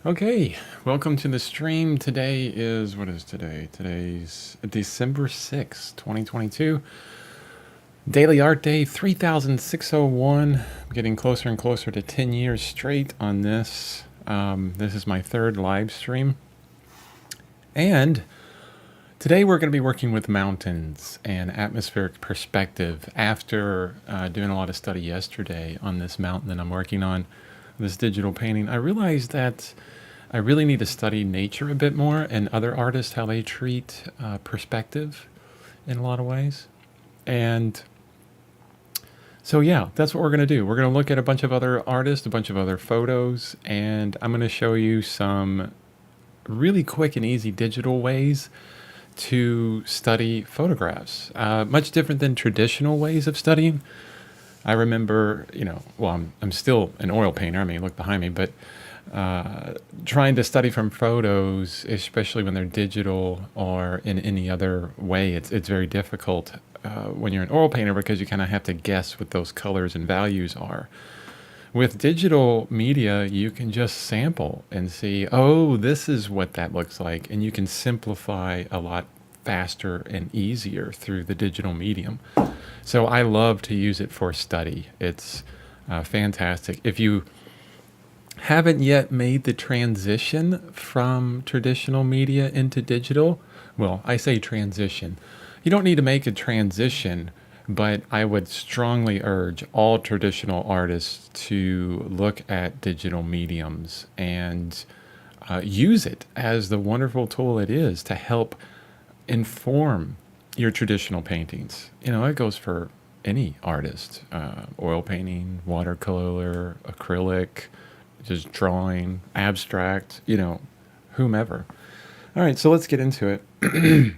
Okay, welcome to the stream. Today is, what is today? Today's December 6th, 2022. Daily Art Day 3601. I'm getting closer and closer to 10 years straight on this. This is my third live stream. And today we're going to be working with mountains and atmospheric perspective after doing a lot of study yesterday on this mountain that I'm working on, this digital painting. I realized that I really need to study nature a bit more and other artists, how they treat perspective in a lot of ways. And so, yeah, that's what we're going to do. We're going to look at a bunch of other artists, a bunch of other photos, and I'm going to show you some really quick and easy digital ways to study photographs. Much different than traditional ways of studying. I remember, I'm still an oil painter. I mean, look behind me, but trying to study from photos, especially when they're digital or in any other way, it's very difficult when you're an oil painter because you kind of have to guess what those colors and values are. With digital media, you can just sample and see, oh, this is what that looks like, and you can simplify a lot faster and easier through the digital medium. So I love to use it for study. It's fantastic. If you haven't yet made the transition from traditional media into digital, well, I say transition. You don't need to make a transition, but I would strongly urge all traditional artists to look at digital mediums and use it as the wonderful tool it is to help inform your traditional paintings. It goes for any artist, oil painting, watercolor, acrylic, just drawing, abstract, whomever. All right, so let's get into it.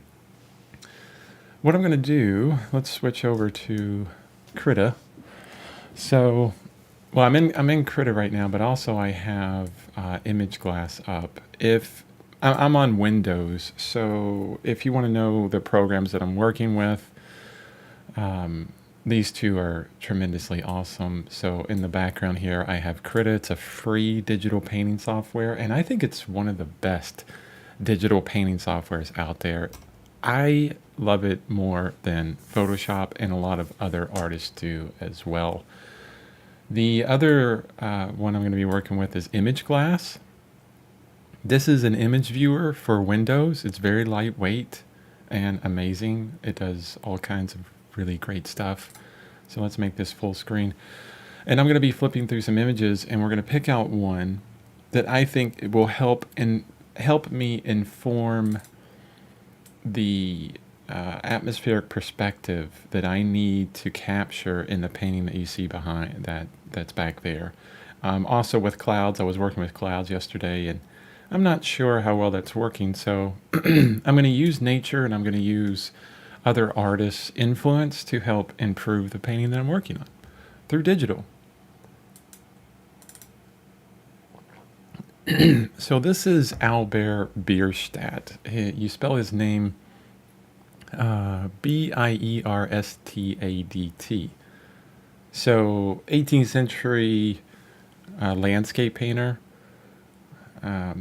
What I'm going to do, let's switch over to Krita. So, well, I'm in Krita right now, but also I have Image Glass up. If I'm on Windows, so if you want to know the programs that I'm working with, these two are tremendously awesome. So in the background here, I have Krita. It's a free digital painting software, and I think it's one of the best digital painting softwares out there. I love it more than Photoshop, and a lot of other artists do as well. The other one I'm going to be working with is Image Glass. This is an image viewer for Windows. It's very lightweight and amazing. It does all kinds of really great stuff. So let's make this full screen. And I'm going to be flipping through some images, and we're going to pick out one that I think will help me inform the atmospheric perspective that I need to capture in the painting that you see behind that's back there. Also with clouds, I was working with clouds yesterday, and I'm not sure how well that's working. So I'm going to use nature, and I'm going to use other artists' influence to help improve the painting that I'm working on through digital. So this is Albert Bierstadt. You spell his name Bierstadt. So 18th century landscape painter.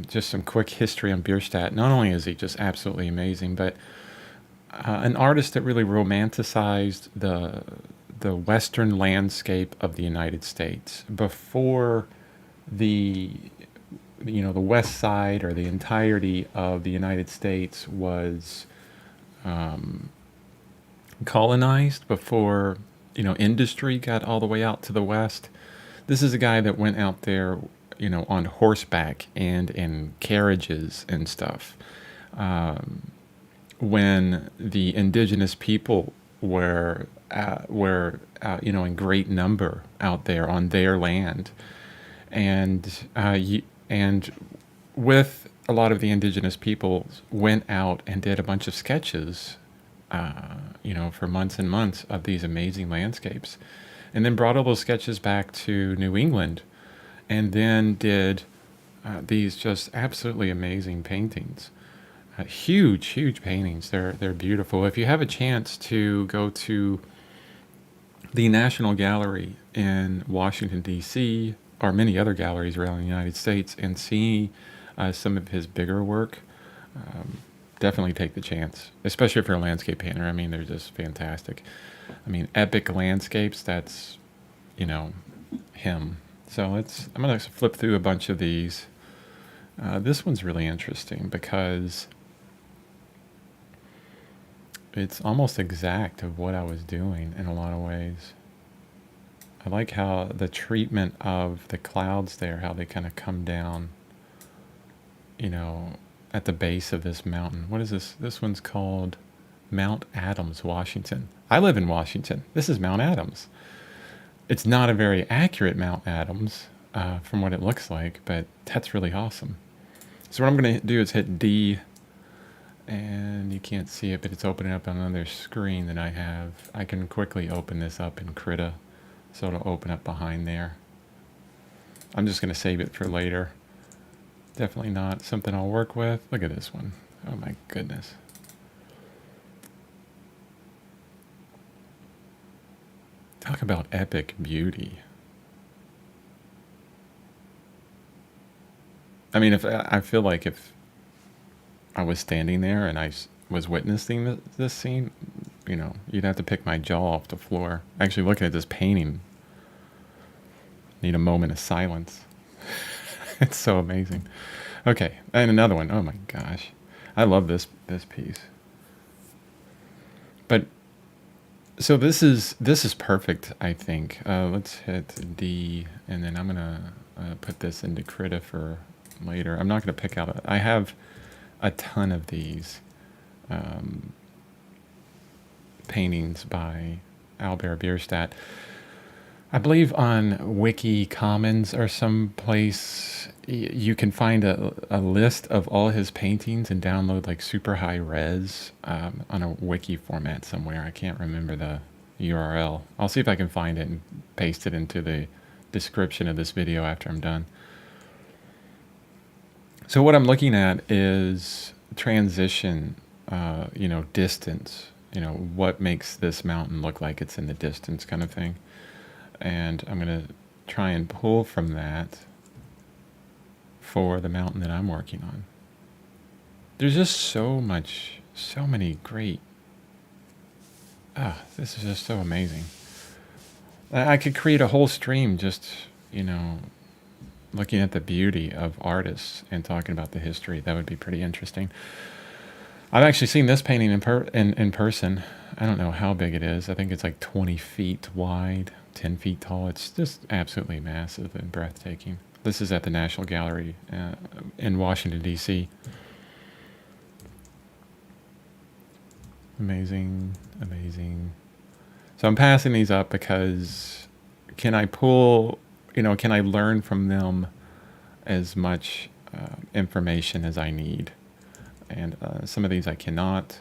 Just some quick history on Bierstadt. Not only is he just absolutely amazing, but an artist that really romanticized the western landscape of the United States before the west side or the entirety of the United States was colonized, before industry got all the way out to the west. This is a guy that went out there on horseback and in carriages and stuff. When the indigenous people were in great number out there on their land, and with a lot of the indigenous people went out and did a bunch of sketches, for months and months of these amazing landscapes, and then brought all those sketches back to New England, and then did these just absolutely amazing paintings. Huge paintings. They're beautiful. If you have a chance to go to the National Gallery in Washington, D.C., or many other galleries around the United States, and see some of his bigger work, definitely take the chance, especially if you're a landscape painter. I mean, they're just fantastic. I mean, epic landscapes, that's, you know, him. So I'm going to flip through a bunch of these. This one's really interesting because it's almost exact of what I was doing in a lot of ways. I like how the treatment of the clouds there, how they kind of come down, you know, at the base of this mountain. What is this? This one's called Mount Adams, Washington. I live in Washington. This is Mount Adams. It's not a very accurate Mount Adams from what it looks like, but that's really awesome. So what I'm going to do is hit D, and you can't see it, but it's opening up on another screen that I have. I can quickly open this up in Krita, so it'll open up behind there. I'm just going to save it for later. Definitely not something I'll work with. Look at this one. Oh my goodness. Talk about epic beauty. I mean, I feel like if I was standing there and I was witnessing this scene, you know, you'd have to pick my jaw off the floor. Actually, looking at this painting, need a moment of silence. It's so amazing. Okay, and another one. Oh my gosh, I love this piece. But so this is perfect, I think. Let's hit D, and then I'm gonna put this into Krita for later. I'm not gonna pick out. I have a ton of these paintings by Albert Bierstadt. I believe on Wiki Commons or someplace you can find a list of all his paintings and download like super high res on a wiki format somewhere. I can't remember the URL. I'll see if I can find it and paste it into the description of this video after I'm done. So what I'm looking at is transition, you know, distance, you know, what makes this mountain look like it's in the distance kind of thing. And I'm going to try and pull from that for the mountain that I'm working on. There's just so many great, this is just so amazing. I could create a whole stream just, you know, looking at the beauty of artists and talking about the history. That would be pretty interesting. I've actually seen this painting in person. I don't know how big it is. I think it's like 20 feet wide, 10 feet tall. It's just absolutely massive and breathtaking. This is at the National Gallery in Washington, D.C. Amazing, amazing. So I'm passing these up because can I pull, you know, can I learn from them as much information as I need? And some of these I cannot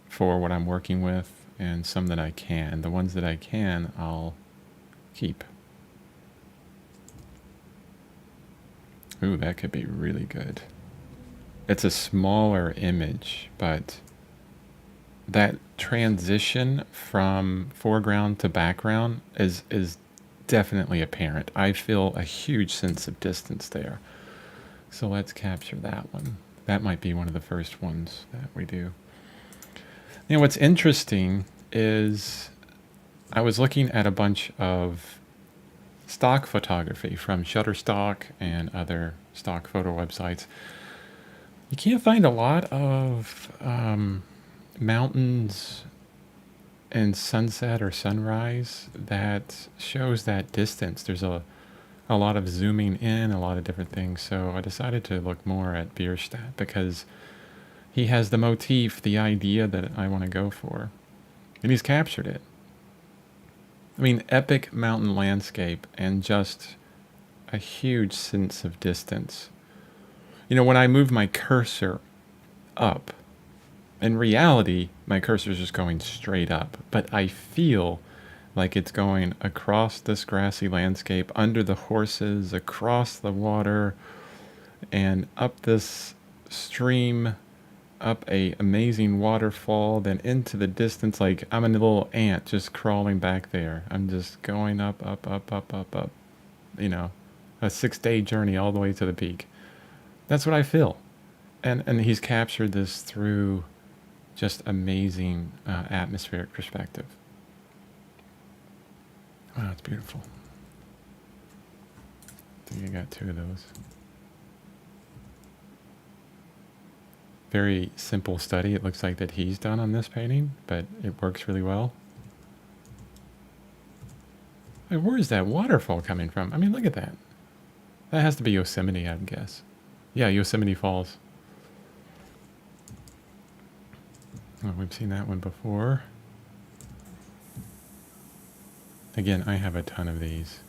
for what I'm working with, and some that I can. The ones that I can, I'll keep. Ooh, that could be really good. It's a smaller image, but that transition from foreground to background is definitely apparent. I feel a huge sense of distance there. So let's capture that one. That might be one of the first ones that we do. You know, what's interesting is I was looking at a bunch of stock photography from Shutterstock and other stock photo websites. You can't find a lot of mountains and sunset or sunrise that shows that distance. There's a lot of zooming in, a lot of different things. So I decided to look more at Bierstadt because he has the motif, the idea that I want to go for, and he's captured it. I mean, epic mountain landscape and just a huge sense of distance. You know, when I move my cursor up, in reality, my cursor is just going straight up, but I feel like it's going across this grassy landscape, under the horses, across the water, and up this stream, up a amazing waterfall, then into the distance, like I'm a little ant just crawling back there. I'm just going up, up, up, up, up, up. You know, a 6-day journey all the way to the peak. That's what I feel. And he's captured this through just amazing atmospheric perspective. Wow, it's beautiful. I think I got 2 of those. Very simple study, it looks like, that he's done on this painting, but it works really well. Hey, where is that waterfall coming from? I mean, look at that. That has to be Yosemite, I'd guess. Yeah, Yosemite Falls. Oh, we've seen that one before. Again, I have a ton of these.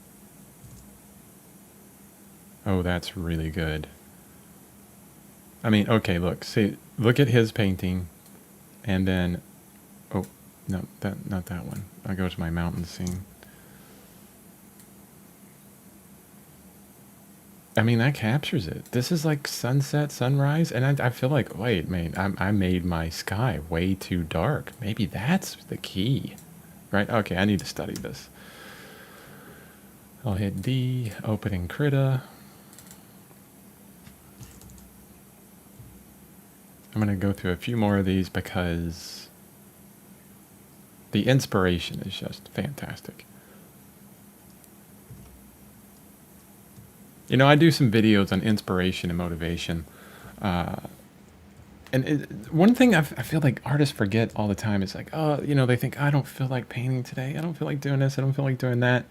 Oh, that's really good. I mean, okay, look. See, look at his painting. And then... Oh, no, not that one. I'll go to my mountain scene. I mean, that captures it. This is like sunset, sunrise. And I feel like, wait, man, I made my sky way too dark. Maybe that's the key. Right? Okay, I need to study this. I'll hit D, open in Krita. I'm going to go through a few more of these because the inspiration is just fantastic. You know, I do some videos on inspiration and motivation. One thing I feel like artists forget all the time is like, oh, you know, they think, I don't feel like painting today. I don't feel like doing this. I don't feel like doing that.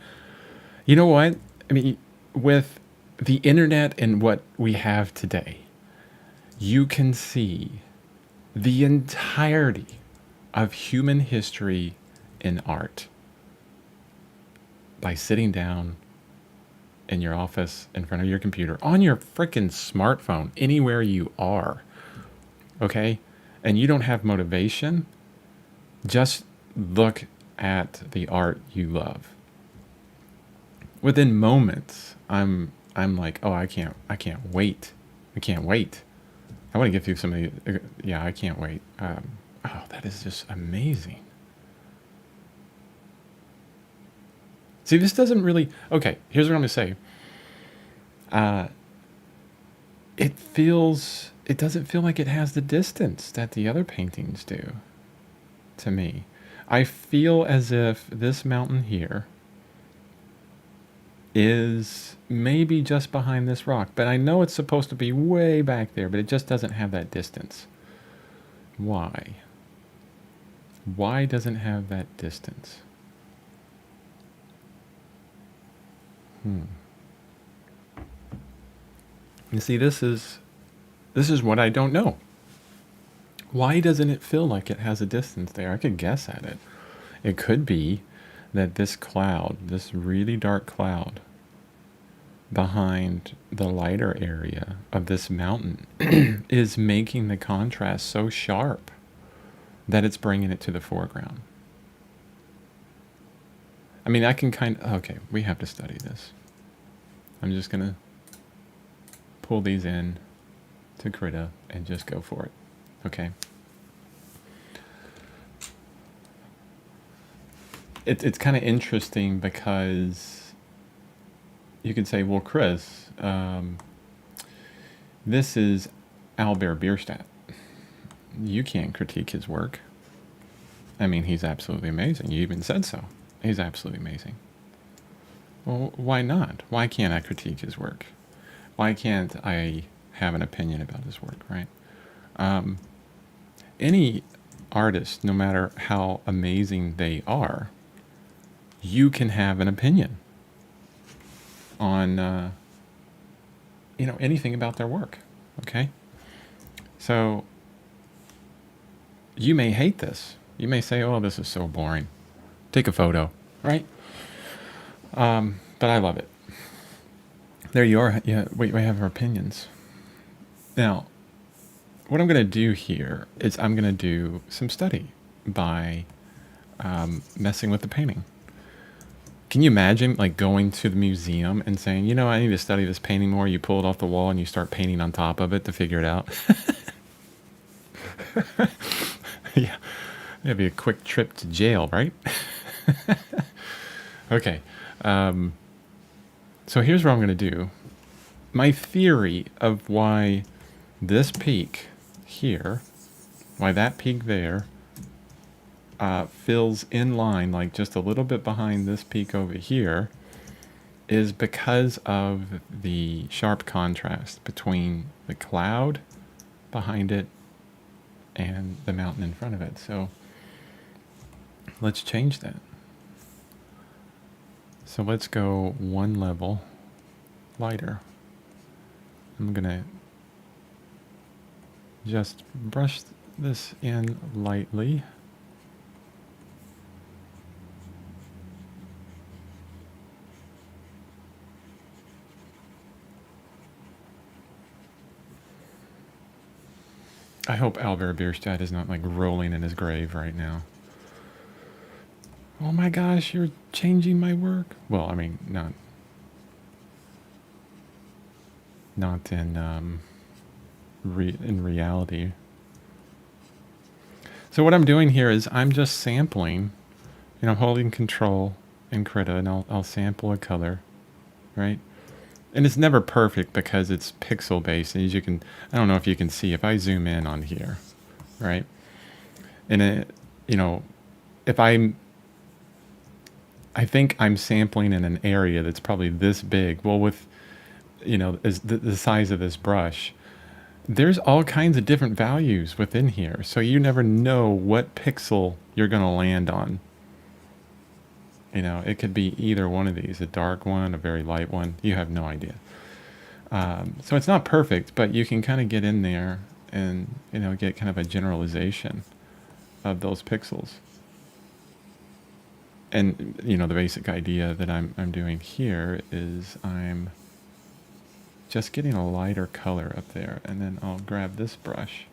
You know what? I mean, with the internet and what we have today, you can see the entirety of human history in art by sitting down in your office in front of your computer on your freaking smartphone anywhere you are. Okay? And you don't have motivation, just look at the art you love. Within moments, I'm like, oh, I can't wait. I can't wait. I want to get through some of the, yeah, I can't wait. Oh, that is just amazing. See, this doesn't really, okay, here's what I'm going to say. It doesn't feel like it has the distance that the other paintings do to me. I feel as if this mountain here is maybe just behind this rock, but I know it's supposed to be way back there, but it just doesn't have that distance. Why? Why doesn't it have that distance? You see, this is what I don't know. Why doesn't it feel like it has a distance there? I could guess at it. It could be that this cloud, this really dark cloud behind the lighter area of this mountain is making the contrast so sharp that it's bringing it to the foreground. I mean, I can okay, we have to study this. I'm just going to pull these in to Krita and just go for it. Okay. It's kind of interesting because you could say, well, Chris, this is Albert Bierstadt. You can't critique his work. I mean, he's absolutely amazing. You even said so. He's absolutely amazing. Well, why not? Why can't I critique his work? Why can't I have an opinion about his work, right? Any artist, no matter how amazing they are, you can have an opinion on, anything about their work, okay? So you may hate this. You may say, oh, this is so boring. Take a photo, right? But I love it. There you are. Yeah, we have our opinions. Now, what I'm going to do here is I'm going to do some study by messing with the painting. Can you imagine like going to the museum and saying, I need to study this painting more. You pull it off the wall and you start painting on top of it to figure it out. Yeah, it'd be a quick trip to jail, right? Okay. So here's what I'm going to do. my theory of why this peak here, why that peak there fills in line, like just a little bit behind this peak over here, is because of the sharp contrast between the cloud behind it and the mountain in front of it. So let's change that. So let's go one level lighter. I'm gonna just brush this in lightly. I hope Albert Bierstadt is not like rolling in his grave right now. Oh my gosh, you're changing my work. Well, I mean, not in in reality. So what I'm doing here is I'm just sampling. You know, I'm holding Control in Krita, and I'll sample a color, right? And it's never perfect because it's pixel based. And as you can, I don't know if you can see, if I zoom in on here, right? And it, you know, if I think I'm sampling in an area that's probably this big. Well, with, you know, is the size of this brush, there's all kinds of different values within here. So you never know what pixel you're going to land on. You know, it could be either one of these, a dark one, a very light one. You have no idea. So it's not perfect, but you can kind of get in there and, you know, get kind of a generalization of those pixels. And, you know, the basic idea that I'm doing here is I'm just getting a lighter color up there. And then I'll grab this brush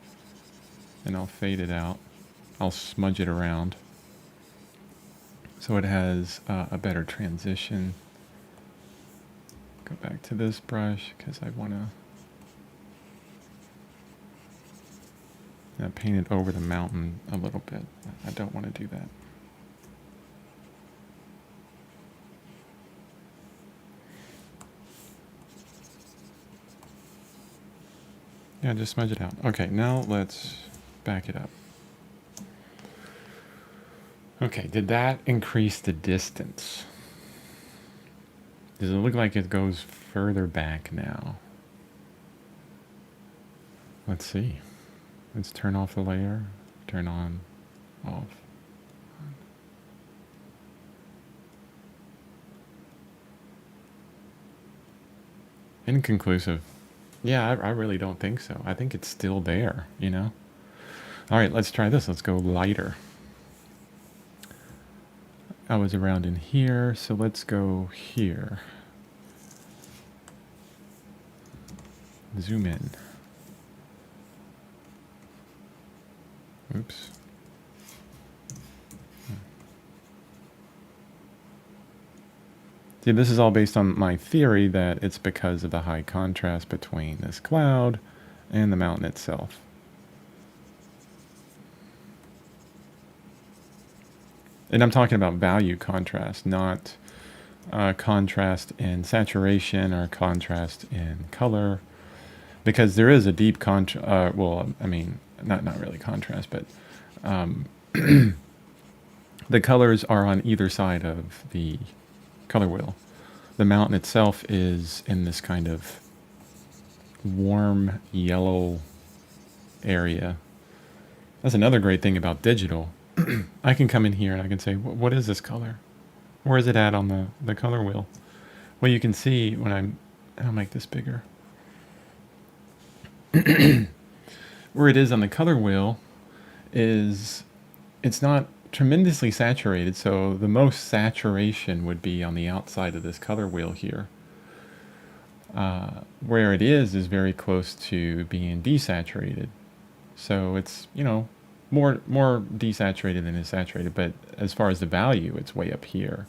and I'll fade it out. I'll smudge it around so it has a better transition. Go back to this brush because I want to paint it over the mountain a little bit. I don't want to do that. Yeah, just smudge it out. Okay, now let's back it up. Okay, did that increase the distance? Does it look like it goes further back now? Let's see. Let's turn off the layer. Turn on, off. Inconclusive. Yeah, I really don't think so. I think it's still there, you know? All right, let's try this. Let's go lighter. I was around in here, so let's go here. Zoom in. Oops. See, this is all based on my theory that it's because of the high contrast between this cloud and the mountain itself. And I'm talking about value contrast, not contrast in saturation or contrast in color, because there is a deep contrast. Well, I mean, not really contrast, but the colors are on either side of the color wheel. The mountain itself is in this kind of warm yellow area. That's another great thing about digital. I can come in here and I can say, what is this color? Where is it at on the color wheel? Well, you can see when I'll make this bigger. Where it is on the color wheel is, it's not tremendously saturated, so the most saturation would be on the outside of this color wheel here. Where it is very close to being desaturated. So it's, you know, more desaturated than is saturated, but as far as the value, it's way up here.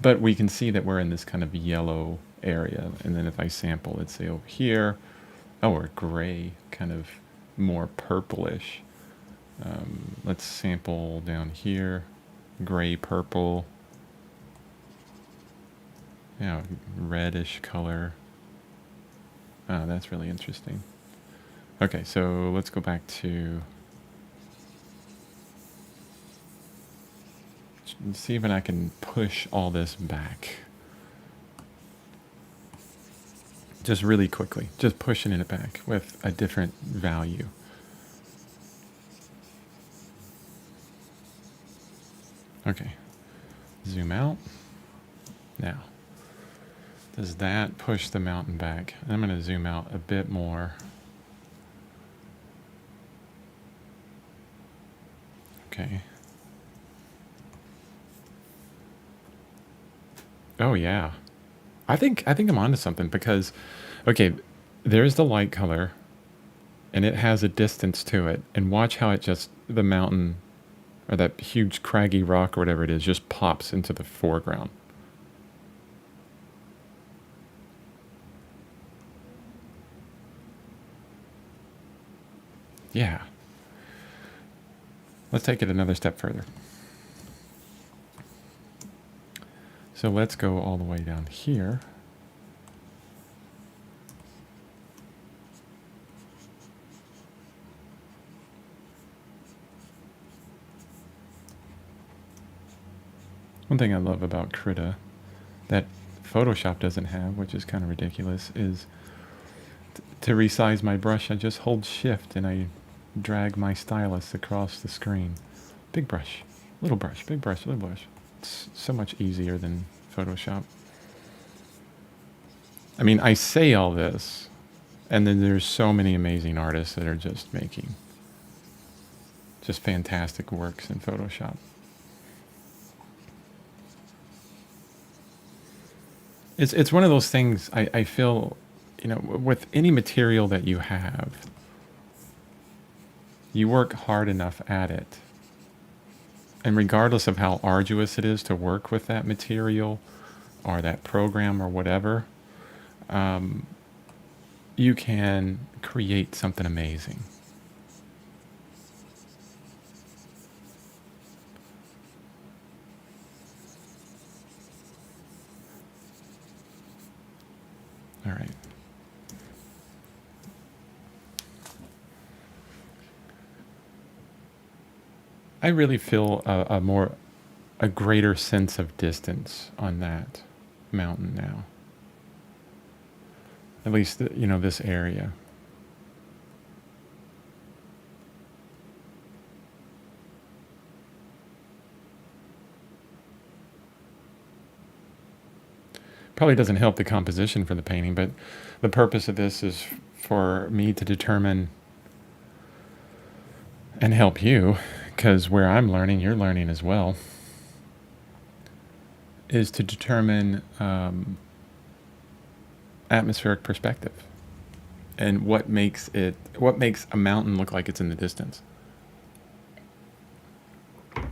But we can see that we're in this kind of yellow area. And then if I sample, let's say over here, oh, or gray, kind of more purplish. Let's sample down here, gray, purple, yeah, reddish color. That's really interesting. Okay, so let's go back to see if I can push all this back. Just really quickly, just pushing it back with a different value. Okay, zoom out. Now, does that push the mountain back? I'm going to zoom out a bit more. Okay. Oh yeah. I think I'm onto something because, okay, there's the light color, and it has a distance to it, and watch how it just, the mountain, or that huge craggy rock or whatever it is, just pops into the foreground. Yeah. Let's take it another step further. So let's go all the way down here. One thing I love about Krita that Photoshop doesn't have, which is kind of ridiculous, is to resize my brush, I just hold shift and I drag my stylus across the screen. Big brush, little brush, big brush, little brush. It's so much easier than Photoshop. I mean, I say all this, and then there's so many amazing artists that are just making just fantastic works in Photoshop. It's one of those things I feel, you know, with any material that you have, you work hard enough at it. And regardless of how arduous it is to work with that material or that program or whatever, you can create something amazing. All right. I really feel a greater sense of distance on that mountain now. At least, you know, this area. Probably doesn't help the composition for the painting, but the purpose of this is for me to determine and help you, because where I'm learning, you're learning as well, is to determine atmospheric perspective and what makes a mountain look like it's in the distance. All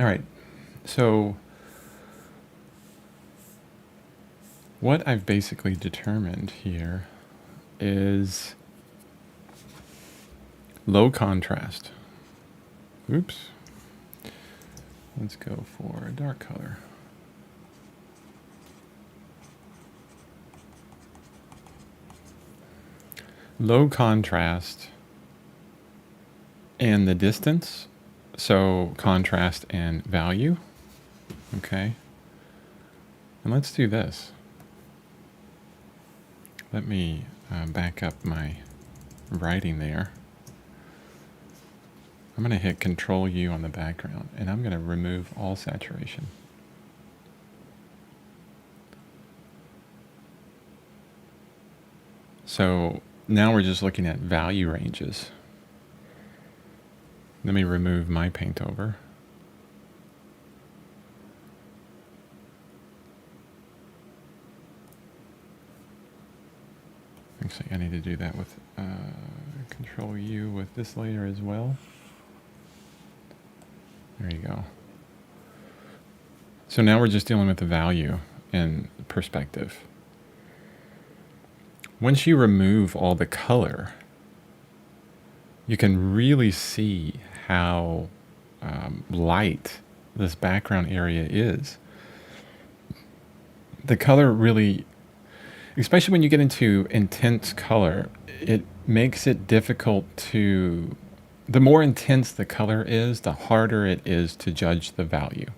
right, so what I've basically determined here is low contrast. Oops. Let's go for a dark color. Low contrast and the distance. So contrast and value. Okay. And let's do this. Let me back up my writing there. I'm going to hit Control U on the background, and I'm going to remove all saturation. So now we're just looking at value ranges. Let me remove my paint over. Actually, I need to do that with Control U with this layer as well. There you go. So now we're just dealing with the value and perspective. Once you remove all the color, you can really see how light this background area is. The color really, especially when you get into intense color, it makes it difficult to, the more intense the color is, the harder it is to judge the value.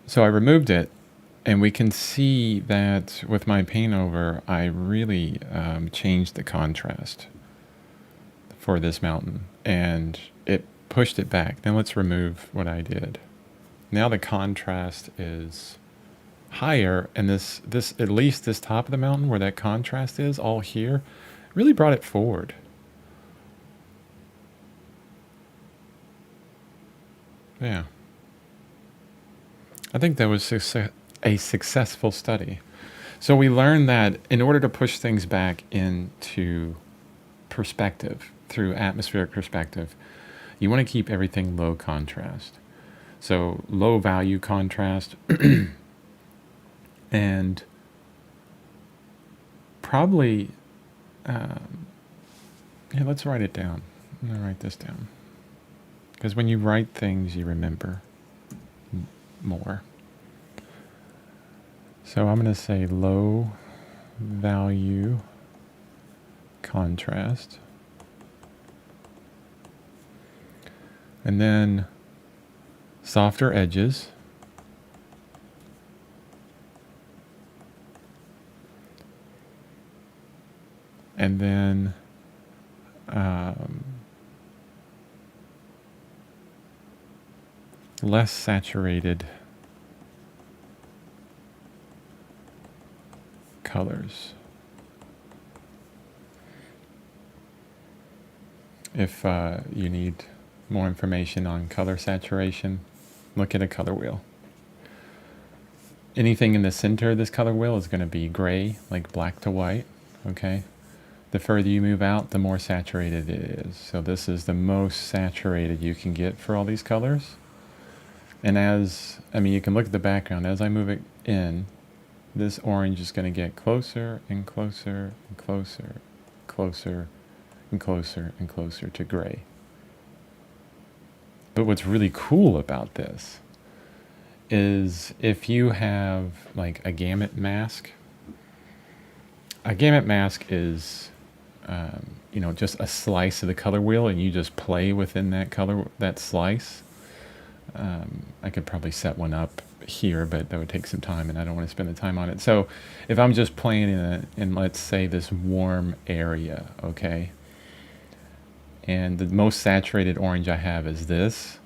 So I removed it, and we can see that with my paint over, I really changed the contrast for this mountain, and it pushed it back. Now let's remove what I did. Now the contrast is higher, and this at least this top of the mountain where that contrast is all here really brought it forward. Yeah, I think that was a successful study. So we learned that in order to push things back into perspective through atmospheric perspective, you want to keep everything low contrast. So low value contrast and probably, yeah, let's write it down. I'm going to write this down. Because when you write things, you remember more. So I'm going to say low value contrast. And then softer edges. And then less saturated colors. If you need more information on color saturation, look at a color wheel. Anything in the center of this color wheel is going to be gray, like black to white, okay? The further you move out, the more saturated it is. So this is the most saturated you can get for all these colors. And you can look at the background. As I move it in, this orange is going to get closer and closer and closer, closer and closer and closer to gray. But what's really cool about this is if you have like a gamut mask is, just a slice of the color wheel, and you just play within that slice. I could probably set one up here, but that would take some time, and I don't want to spend the time on it. So if I'm just playing in let's say this warm area, okay, and the most saturated orange I have is this,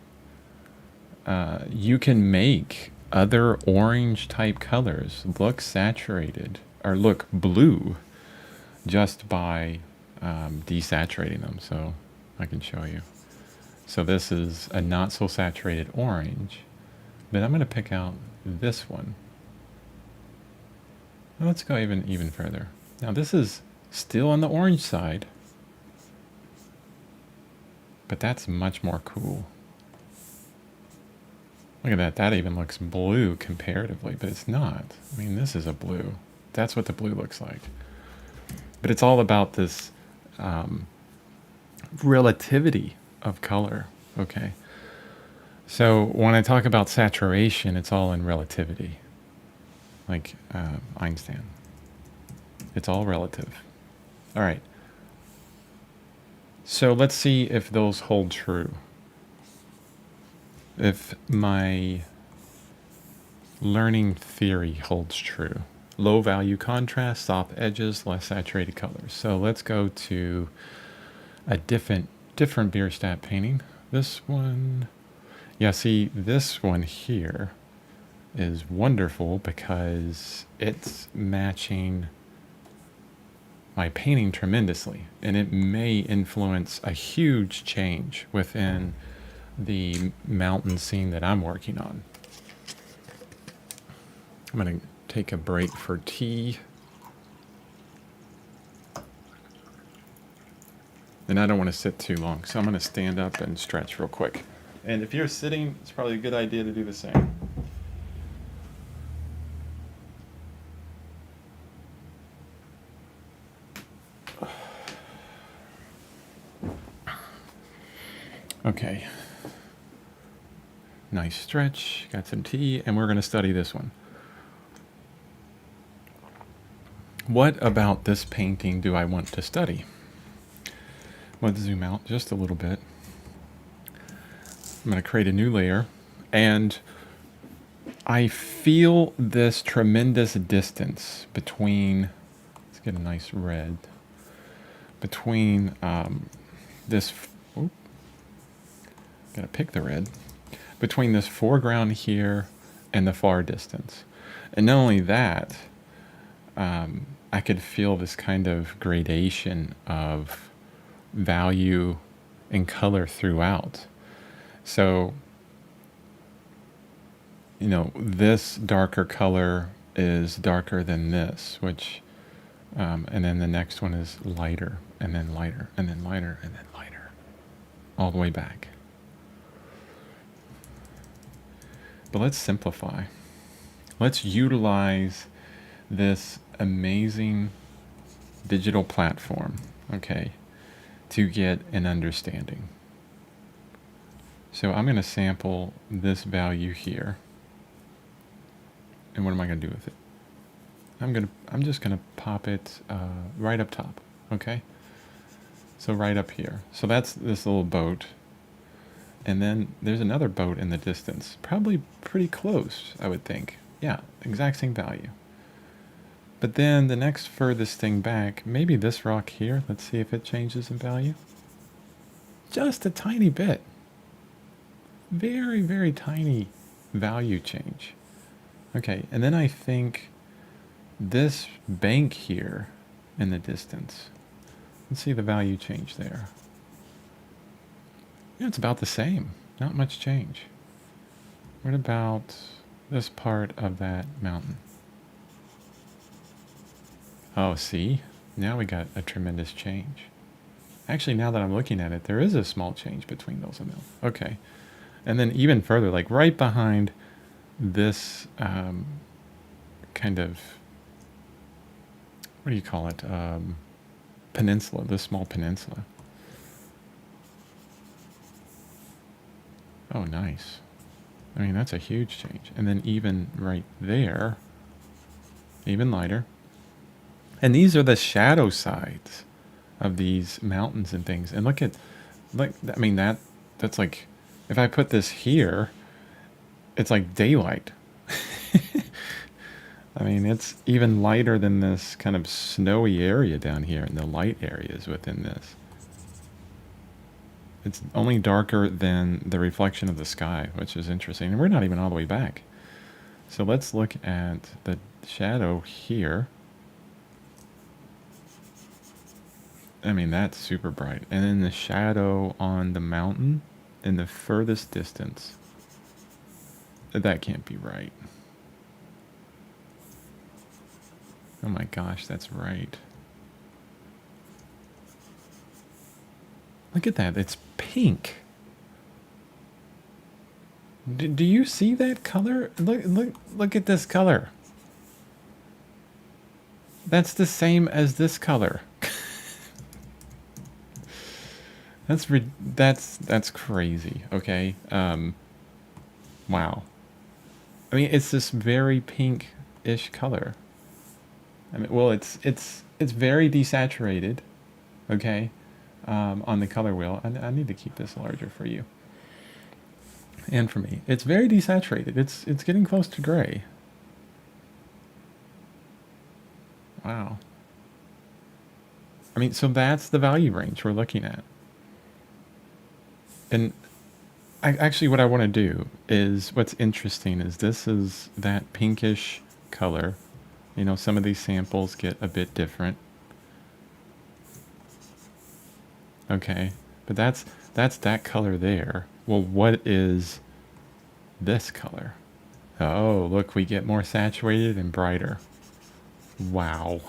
you can make other orange type colors look saturated or look blue just by desaturating them. So I can show you. So this is a not so saturated orange, but I'm going to pick out this one. Well, let's go even further. Now this is still on the orange side, but that's much more cool. Look at that. That even looks blue comparatively, but it's not. I mean, this is a blue. That's what the blue looks like. But it's all about this relativity of color, okay? So when I talk about saturation, it's all in relativity, like Einstein. It's all relative. All right. So let's see if those hold true. If my learning theory holds true. Low value contrast, soft edges, less saturated colors. So let's go to a different Bierstadt painting. This one, yeah, see, this one here is wonderful because it's matching my painting tremendously, and it may influence a huge change within the mountain scene that I'm working on. I'm going to take a break for tea. And I don't want to sit too long, so I'm going to stand up and stretch real quick. And if you're sitting, it's probably a good idea to do the same. Okay. Nice stretch, got some tea, and we're going to study this one. What about this painting do I want to study? Let's zoom out just a little bit. I'm going to create a new layer, and I feel this tremendous distance between, let's get a nice red, between this, oh, gotta pick the red, between this foreground here and the far distance. And not only that, I could feel this kind of gradation of value and color throughout. So, you know, this darker color is darker than this, which, and then the next one is lighter, and then lighter, and then lighter, and then lighter, all the way back. But let's simplify. Let's utilize this amazing digital platform, okay, to get an understanding. So I'm going to sample this value here. And what am I going to do with it? I'm just going to pop it right up top, okay? So right up here. So that's this little boat. And then there's another boat in the distance. Probably pretty close, I would think. Yeah, exact same value. But then the next furthest thing back, maybe this rock here. Let's see if it changes in value. Just a tiny bit. Very, very tiny value change. Okay, and then I think this bank here in the distance. Let's see the value change there. Yeah, it's about the same. Not much change. What about this part of that mountain? Oh, see? Now we got a tremendous change. Actually, now that I'm looking at it, there is a small change between those and those. Okay. And then even further, like right behind this kind of, what do you call it? Peninsula, this small peninsula. Oh, nice. I mean, that's a huge change. And then even right there, even lighter. And these are the shadow sides of these mountains and things. And look, I mean, that's like, if I put this here, it's like daylight. I mean, it's even lighter than this kind of snowy area down here, and the light areas within this. It's only darker than the reflection of the sky, which is interesting. And we're not even all the way back. So let's look at the shadow here. I mean, that's super bright. And then the shadow on the mountain in the furthest distance. That can't be right. Oh my gosh, that's right. Look at that. It's pink. Do you see that color? Look at this color. That's the same as this color. That's crazy. Okay. Wow. I mean, it's this very pink-ish color. I mean, well, it's very desaturated. Okay. On the color wheel. I need to keep this larger for you. And for me. It's very desaturated. It's getting close to gray. Wow. I mean, so that's the value range we're looking at. And actually what I want to do is, what's interesting is this is that pinkish color. You know, some of these samples get a bit different. Okay, but that's that color there. Well, what is this color? Oh, look, we get more saturated and brighter. Wow.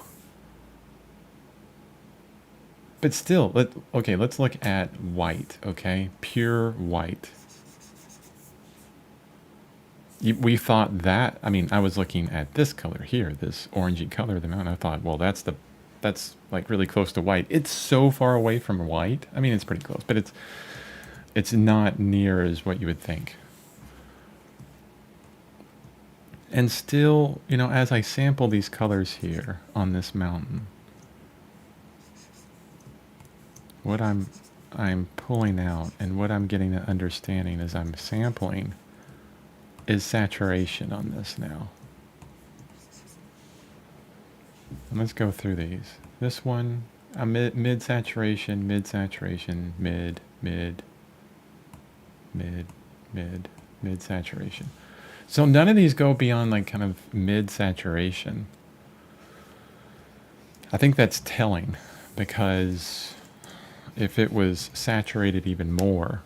But still, let's look at white, okay? Pure white. We thought that, I mean, I was looking at this color here, this orangey color of the mountain. I thought, well, that's like really close to white. It's so far away from white. I mean, it's pretty close, but it's not near as what you would think. And still, you know, as I sample these colors here on this mountain, what I'm pulling out and what I'm getting an understanding as I'm sampling is saturation on this now. And let's go through these. This one, mid saturation, mid saturation, mid saturation. So none of these go beyond like kind of mid saturation. I think that's telling, because if it was saturated even more,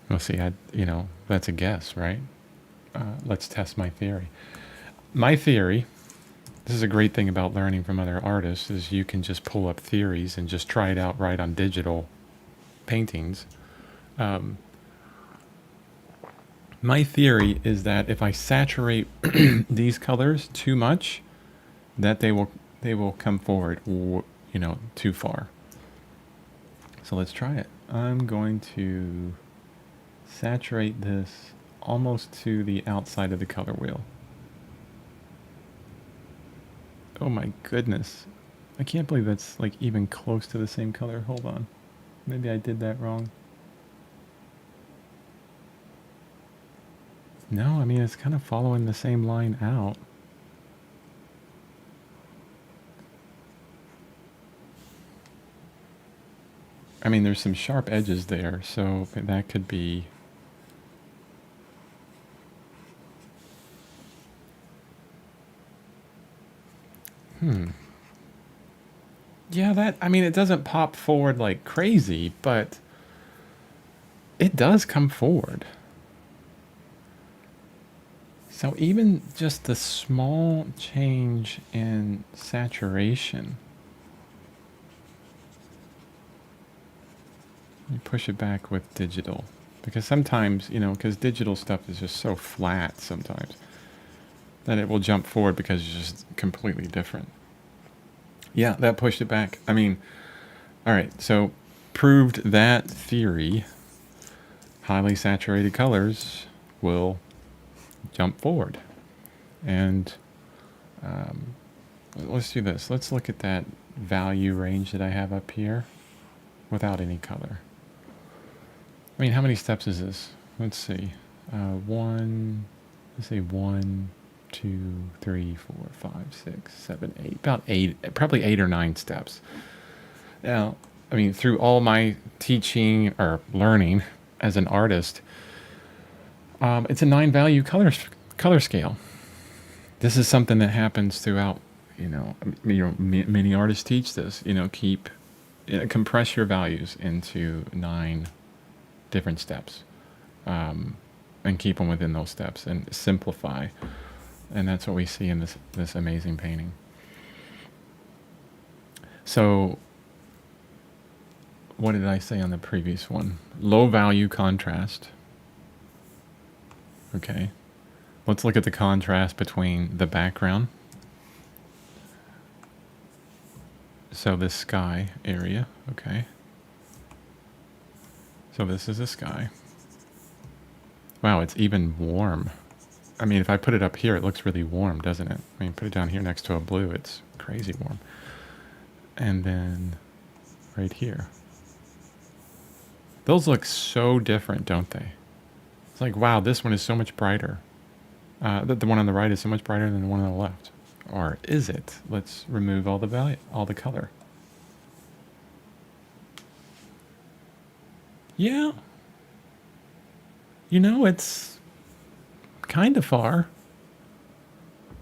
we'll see. You know, that's a guess, right? Let's test my theory. My theory, this is a great thing about learning from other artists, is you can just pull up theories and just try it out right on digital paintings. My theory is that if I saturate these colors too much, that they will come forward, you know, too far. So let's try it. I'm going to saturate this almost to the outside of the color wheel. Oh my goodness. I can't believe that's like even close to the same color. Hold on. Maybe I did that wrong. No, I mean, it's kind of following the same line out. I mean, there's some sharp edges there, so that could be... Yeah, that, I mean, it doesn't pop forward like crazy, but it does come forward. So even just the small change in saturation, you push it back with digital, because sometimes, you know, because digital stuff is just so flat sometimes that it will jump forward because it's just completely different. Yeah, that pushed it back. I mean, all right, so proved that theory, highly saturated colors will jump forward. And let's do this. Let's look at that value range that I have up here without any color. I mean, how many steps is this? Let's see. Let's say 1, 2, 3, 4, 5, 6, 7, 8. About 8, probably 8 or 9 steps. Now, I mean, through all my teaching or learning as an artist, it's a 9-value color scale. This is something that happens throughout. You know, many artists teach this. You know, compress your values into 9 different steps, and keep them within those steps and simplify. And that's what we see in this amazing painting. So, what did I say on the previous one? Low value contrast. Okay. Let's look at the contrast between the background. So this sky area, okay. So this is a sky. Wow, it's even warm. I mean, if I put it up here, it looks really warm, doesn't it? I mean, put it down here next to a blue, it's crazy warm. And then right here. Those look so different, don't they? It's like, wow, this one is so much brighter. The one on the right is so much brighter than the one on the left. Or is it? Let's remove all the color. Yeah. You know, it's kind of far,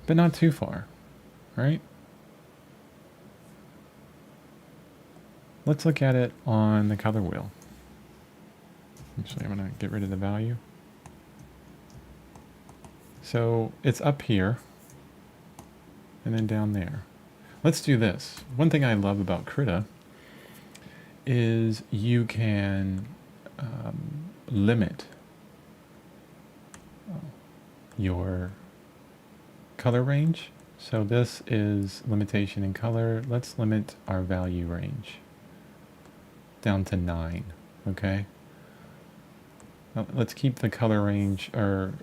but not too far, right? Let's look at it on the color wheel. Actually, I'm going to get rid of the value. So it's up here and then down there. Let's do this. One thing I love about Krita is you can limit your color range. So this is limitation in color. Let's limit our value range down to 9, okay? Let's keep the color range, or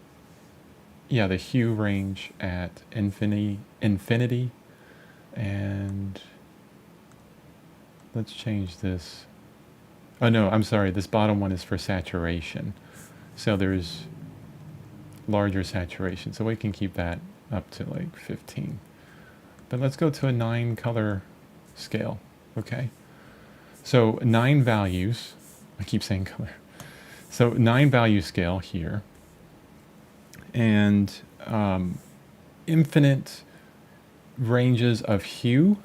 yeah, the hue range at infinity, and let's change this. Oh no, I'm sorry, this bottom one is for saturation. So there's larger saturation, so we can keep that up to like 15. But let's go to a 9 color scale, okay? So 9 values, I keep saying color. So 9 value scale here, and infinite ranges of hue.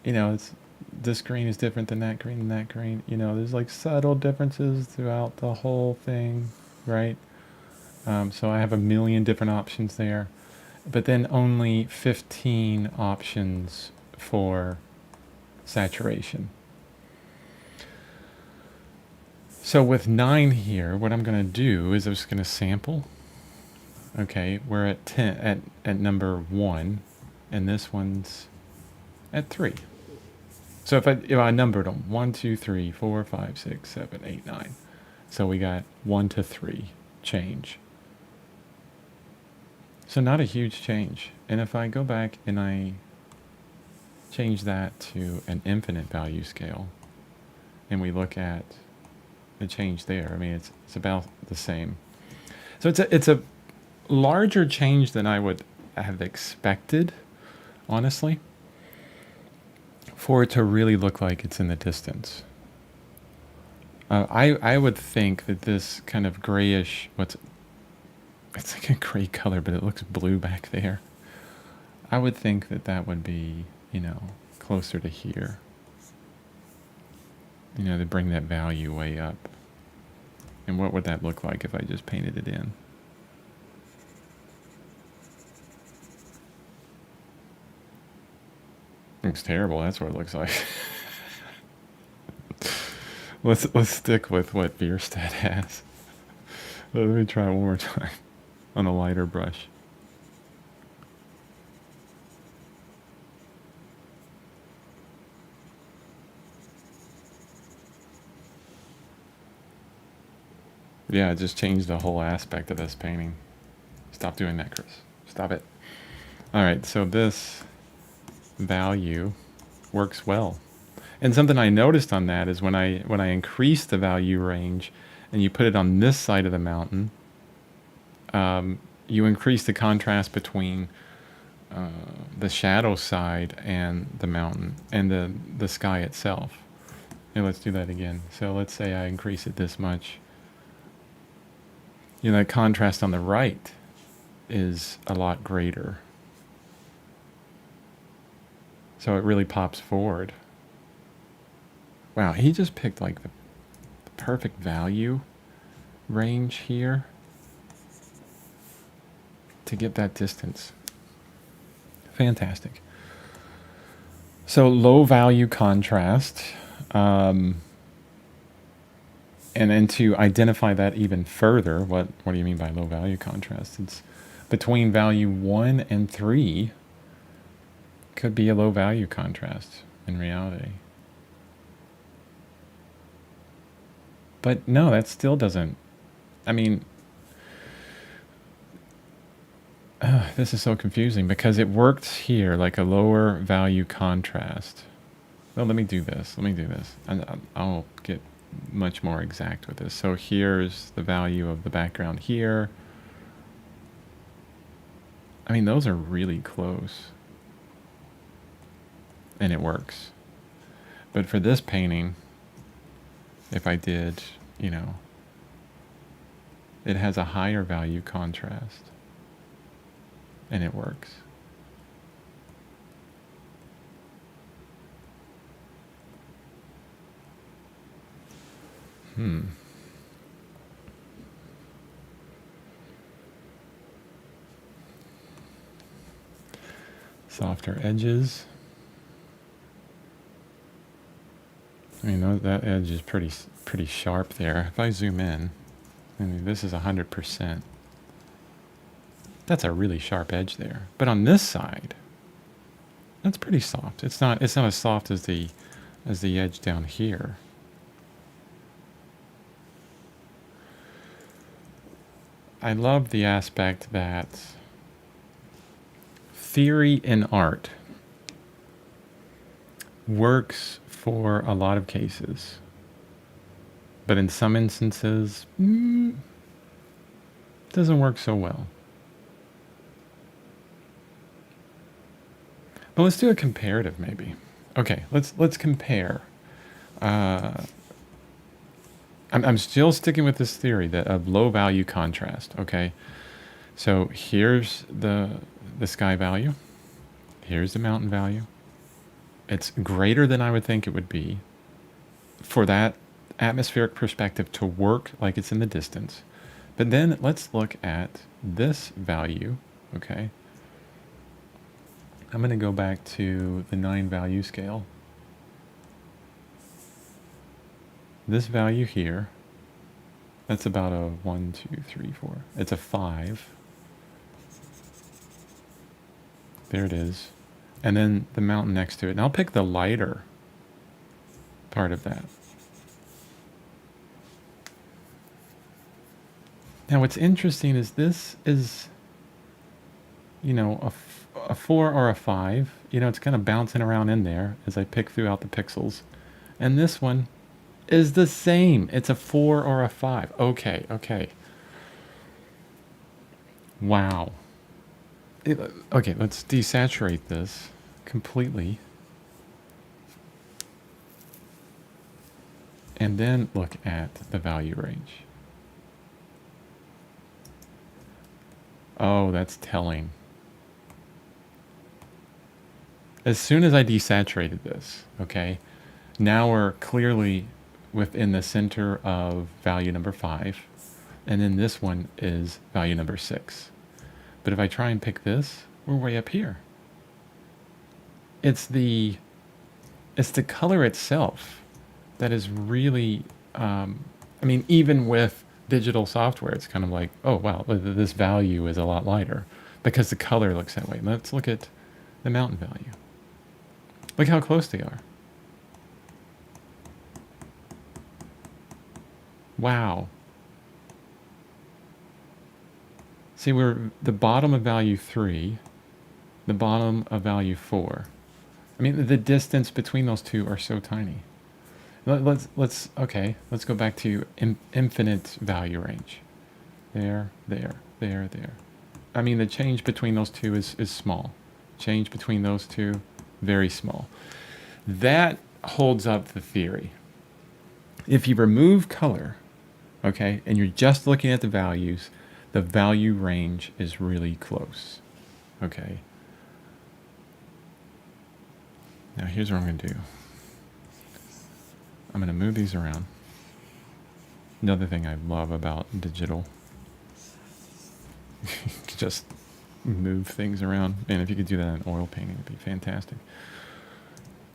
You know, it's this green is different than that green and that green. You know, there's like subtle differences throughout the whole thing, right? So I have a million different options there, but then only 15 options for saturation. So with 9 here, what I'm going to do is I'm just going to sample. Okay, we're at 10 at number 1, and this one's at 3. So if I numbered them 1, 2, 3, 4, 5, 6, 7, 8, 9. So we got 1 to 3 change. So not a huge change. And if I go back and I change that to an infinite value scale, and we look at the change there, I mean it's about the same. So it's a larger change than I would have expected, honestly, for it to really look like it's in the distance. I would think that this kind of grayish, it's like a gray color, but it looks blue back there. I would think that that would be, you know, closer to here. You know, to bring that value way up. And what would that look like if I just painted it in? Looks terrible. That's what it looks like. Let's stick with what Bierstadt has. Let me try it one more time on a lighter brush. Yeah, it just changed the whole aspect of this painting. Stop doing that, Chris. Stop it. All right, so this value works well. And something I noticed on that is when I increase the value range and you put it on this side of the mountain, you increase the contrast between the shadow side and the mountain and the sky itself. And let's do that again. So let's say I increase it this much. You know, that contrast on the right is a lot greater. So it really pops forward. Wow, he just picked like the perfect value range here to get that distance. Fantastic. So low value contrast. And then to identify that even further, what do you mean by low value contrast? It's between value 1 and 3 could be a low value contrast in reality. But no, that still doesn't, I mean, this is so confusing because it worked here like a lower value contrast. Well, let me do this. And I'll get much more exact with this. So here's the value of the background here. I mean, those are really close. And it works. But for this painting, if I did, you know, it has a higher value contrast. And it works. Softer edges. I mean, that edge is pretty sharp there. If I zoom in, I mean, this is 100%. That's a really sharp edge there. But on this side, that's pretty soft. It's not as soft as the edge down here. I love the aspect that theory in art works for a lot of cases, but in some instances, doesn't work so well. But let's do a comparative, maybe. Okay, let's compare. I'm still sticking with this theory that of low value contrast. Okay, so here's the sky value. Here's the mountain value. It's greater than I would think it would be for that atmospheric perspective to work like it's in the distance. But then let's look at this value. Okay, I'm going to go back to the 9 value scale. This value here, that's about a 1, 2, 3, 4. It's a 5. There it is. And then the mountain next to it. And I'll pick the lighter part of that. Now what's interesting is this is, you know, a 4 or a 5. You know, it's kind of bouncing around in there as I pick throughout the pixels. And this one is the same. It's a 4 or a 5. Okay, okay. Wow. Okay, let's desaturate this completely. And then look at the value range. Oh, that's telling. As soon as I desaturated this, okay, now we're clearly within the center of value number 5. And then this one is value number 6. But if I try and pick this, we're way up here. It's the color itself that is really, I mean, even with digital software, it's kind of like, oh, wow, this value is a lot lighter because the color looks that way. Let's look at the mountain value. Look how close they are. Wow. See, we're the bottom of value 3, the bottom of value 4. I mean, the distance between those two are so tiny. Let's go back to infinite value range. There. I mean, the change between those two is small. Change between those two, very small. That holds up the theory. If you remove color, okay, and you're just looking at the values, the value range is really close. Okay. Now here's what I'm going to do. I'm going to move these around. Another thing I love about digital. Just move things around. And if you could do that in oil painting, it'd be fantastic.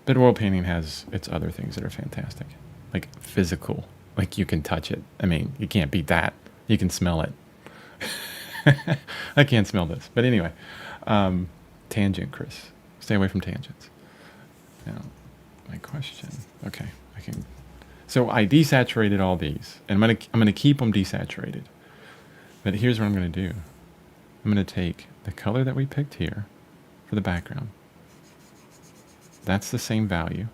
But oil painting has its other things that are fantastic. Like physical. Like you can touch it. I mean, you can't beat that. You can smell it. I can't smell this. But anyway, tangent, Chris. Stay away from tangents. Now, my question. Okay, I can. So I desaturated all these, and I'm gonna keep them desaturated. But here's what I'm gonna do. I'm gonna take the color that we picked here for the background. That's the same value,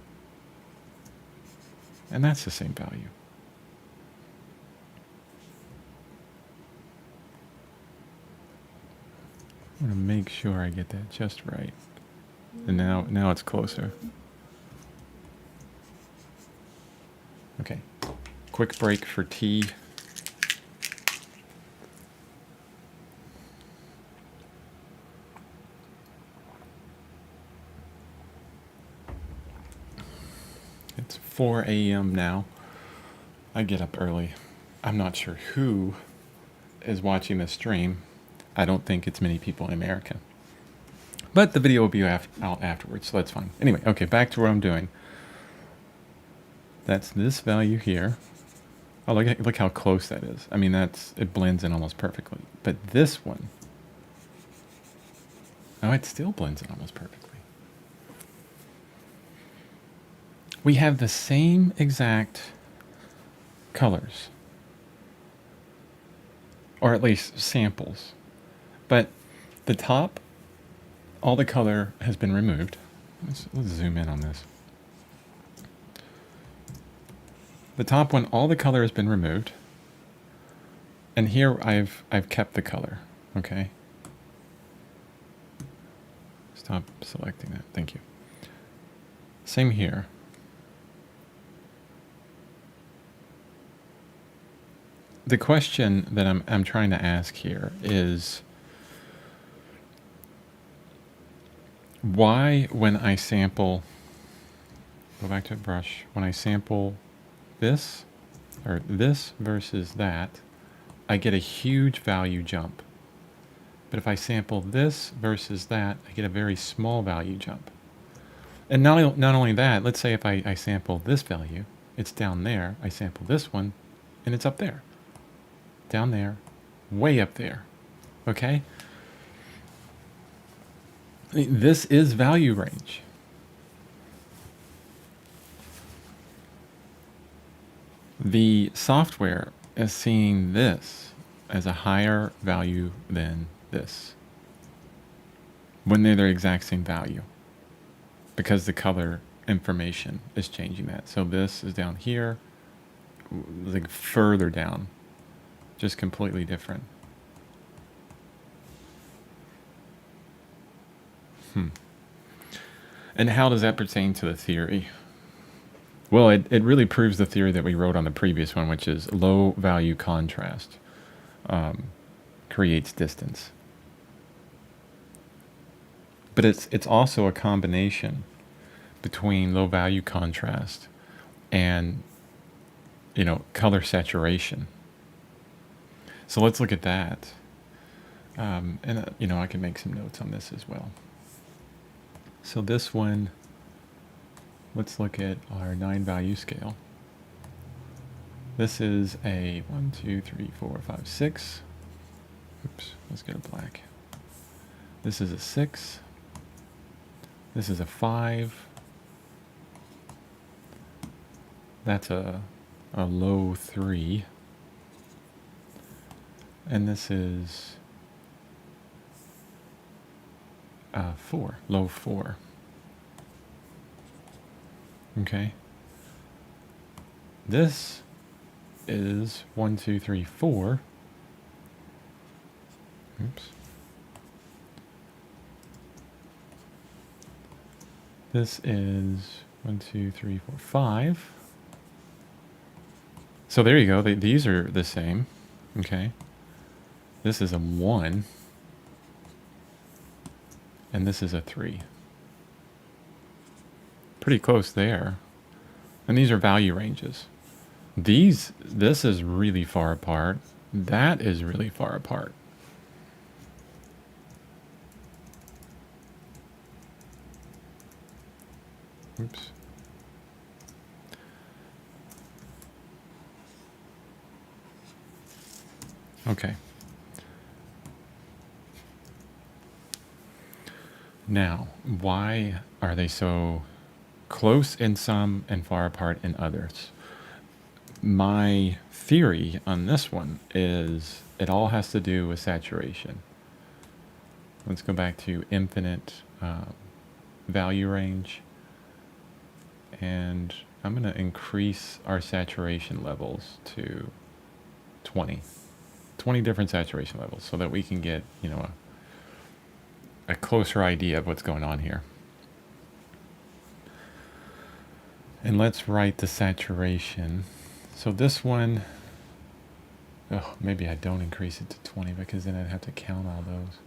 and that's the same value. I'm gonna make sure I get that just right. And now it's closer. Okay, quick break for tea. It's 4 a.m. now. I get up early. I'm not sure who is watching this stream. I don't think it's many people in America. But the video will be out afterwards, so that's fine. Anyway, okay, back to what I'm doing. That's this value here. Oh, look how close that is. I mean, it blends in almost perfectly. But this one, oh, it still blends in almost perfectly. We have the same exact colors. or at least samples. But the top, all the color has been removed. Let's zoom in on this. The top one, all the color has been removed. And here I've kept the color, okay? Stop selecting that, thank you. Same here. The question that I'm trying to ask here is, why when I sample, go back to a brush, when I sample this, or this versus that, I get a huge value jump. But if I sample this versus that, I get a very small value jump. And not only that, let's say if I sample this value, it's down there. I sample this one, and it's up there. Down there, way up there. Okay? This is value range. The software is seeing this as a higher value than this when they're the exact same value, because the color information is changing that. So this is down here, like further down, just completely different. And how does that pertain to the theory? Well, it really proves the theory that we wrote on the previous one, which is low value contrast creates distance. But it's also a combination between low value contrast and, color saturation. So let's look at that. And, I can make some notes on this as well. So this one, let's look at our 9 value scale. This is a 1, 2, 3, 4, 5, 6. Oops, let's get a black. This is a 6. This is a 5. That's a low 3. And this is 4, low 4. Okay. This is 1, 2, 3, 4. Oops. This is 1, 2, 3, 4, 5. So there you go. These are the same. Okay. This is a 1. And this is a 3. Pretty close there. And these are value ranges. This is really far apart. That is really far apart. Oops. Okay. Now, why are they so close in some and far apart in others? My theory on this one is it all has to do with saturation. Let's go back to infinite value range. And I'm going to increase our saturation levels to 20. 20 different saturation levels so that we can get, a closer idea of what's going on here. And let's write the saturation. So this one, maybe I don't increase it to 20 because then I'd have to count all those.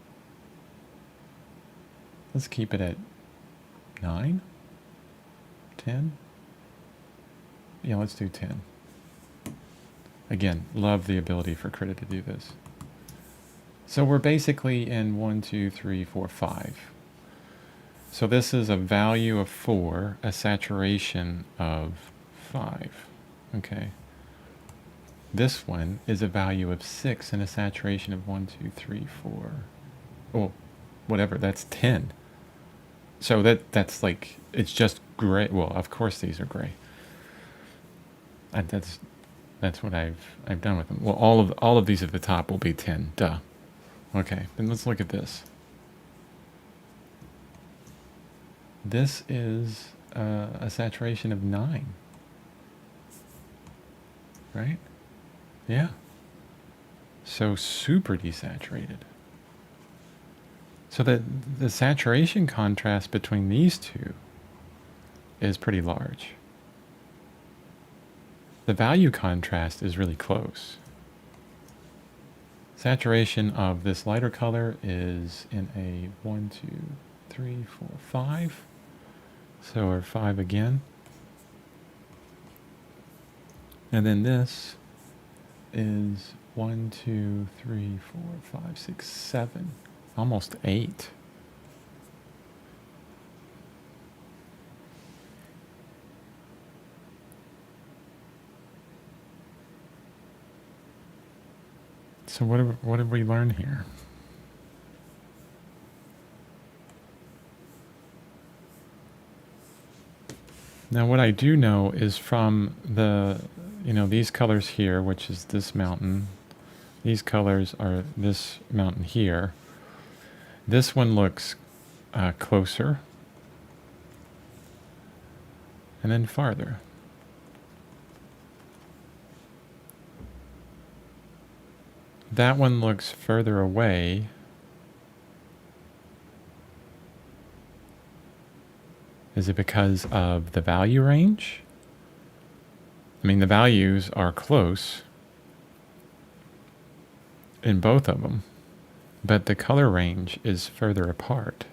Let's keep it at 9, 10. Yeah, let's do 10. Again, love the ability for Krita to do this. So we're basically in 1, 2, 3, 4, 5. So this is a value of 4, a saturation of 5. Okay. This one is a value of 6 and a saturation of 1, 2, 3, 4. Oh, whatever, that's 10. So that's like, it's just gray. Well, of course these are gray. That's That's what I've done with them. Well, all of these at the top will be 10. Duh. Okay, then let's look at this. This is a saturation of 9. Right? Yeah. So super desaturated. So the saturation contrast between these two is pretty large. The value contrast is really close. Saturation of this lighter color is in a 1, 2, 3, 4, 5. So we're 5 again. And then this is 1, 2, 3, 4, 5, 6, 7. Almost 8. So what did we learn here? Now what I do know is from the, these colors here, which is this mountain, these colors are this mountain here. This one looks closer and then farther. That one looks further away. Is it because of the value range? I mean, the values are close in both of them, but the color range is further apart.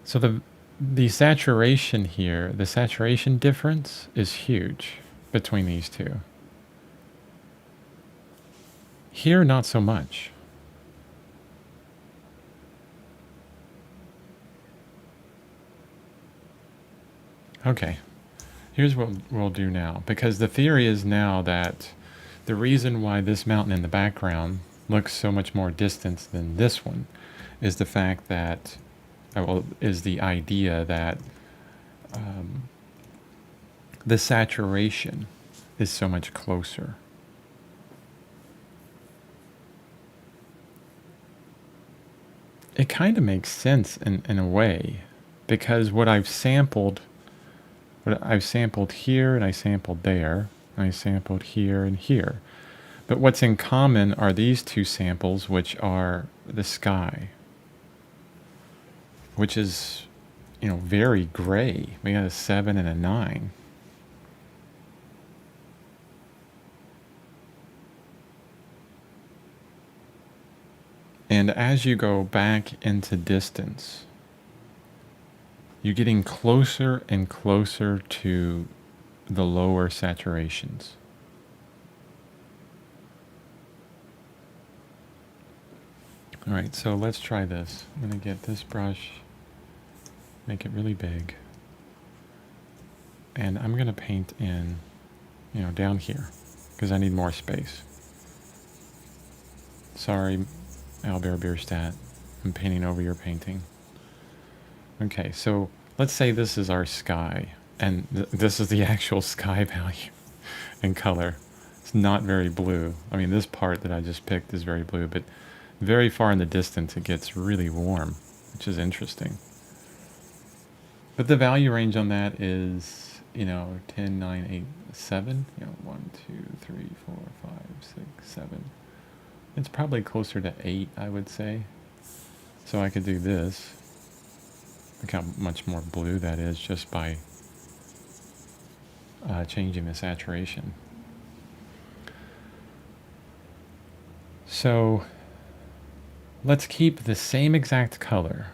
So the saturation here, the saturation difference is huge between these two. Here, not so much. Okay, here's what we'll do now, because the theory is now that the reason why this mountain in the background looks so much more distant than this one is the fact that, is the idea that the saturation is so much closer. It kind of makes sense in a way, because what I've sampled here, and I sampled there, and I sampled here and here. But what's in common are these two samples, which are the sky, which is, very gray. We got a 7 and a 9. And as you go back into distance, you're getting closer and closer to the lower saturations. All right, so let's try this. I'm going to get this brush, make it really big, and I'm going to paint in, down here, because I need more space. Sorry, Albert Bierstadt, I'm painting over your painting. Okay, so let's say this is our sky, and this is the actual sky value in color. It's not very blue. I mean, this part that I just picked is very blue, but very far in the distance it gets really warm, which is interesting. But the value range on that is, 10, 9, 8, 7. 1, 2, 3, 4, 5, 6, 7. It's probably closer to 8, I would say. So I could do this. Look how much more blue that is just by changing the saturation. So let's keep the same exact color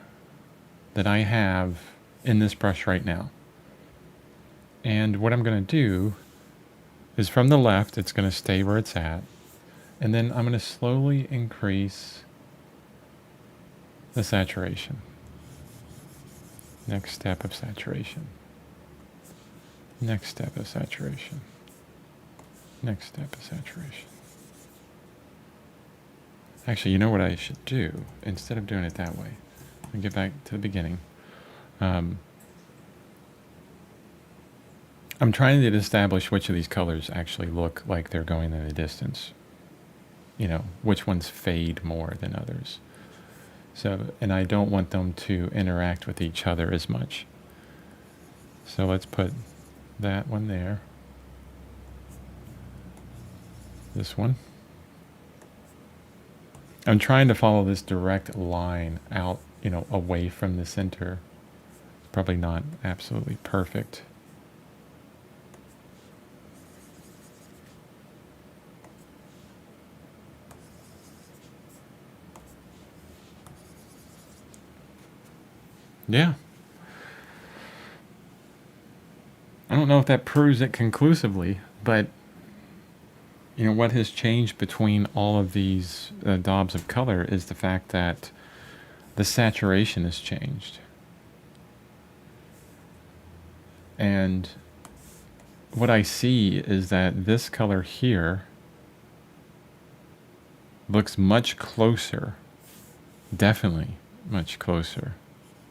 that I have in this brush right now. And what I'm going to do is from the left, it's going to stay where it's at. And then I'm going to slowly increase the saturation. Next step of saturation. Next step of saturation. Next step of saturation. Actually, you know what I should do? Instead of doing it that way, I'll get back to the beginning. I'm trying to establish which of these colors actually look like they're going in the distance. You know, which ones fade more than others. So, and I don't want them to interact with each other as much. So let's put that one there. This one. I'm trying to follow this direct line out, you know, away from the center. It's probably not absolutely perfect. Yeah. I don't know if that proves it conclusively, but you know what has changed between all of these daubs of color is the fact that the saturation has changed. And what I see is that this color here looks much closer, definitely much closer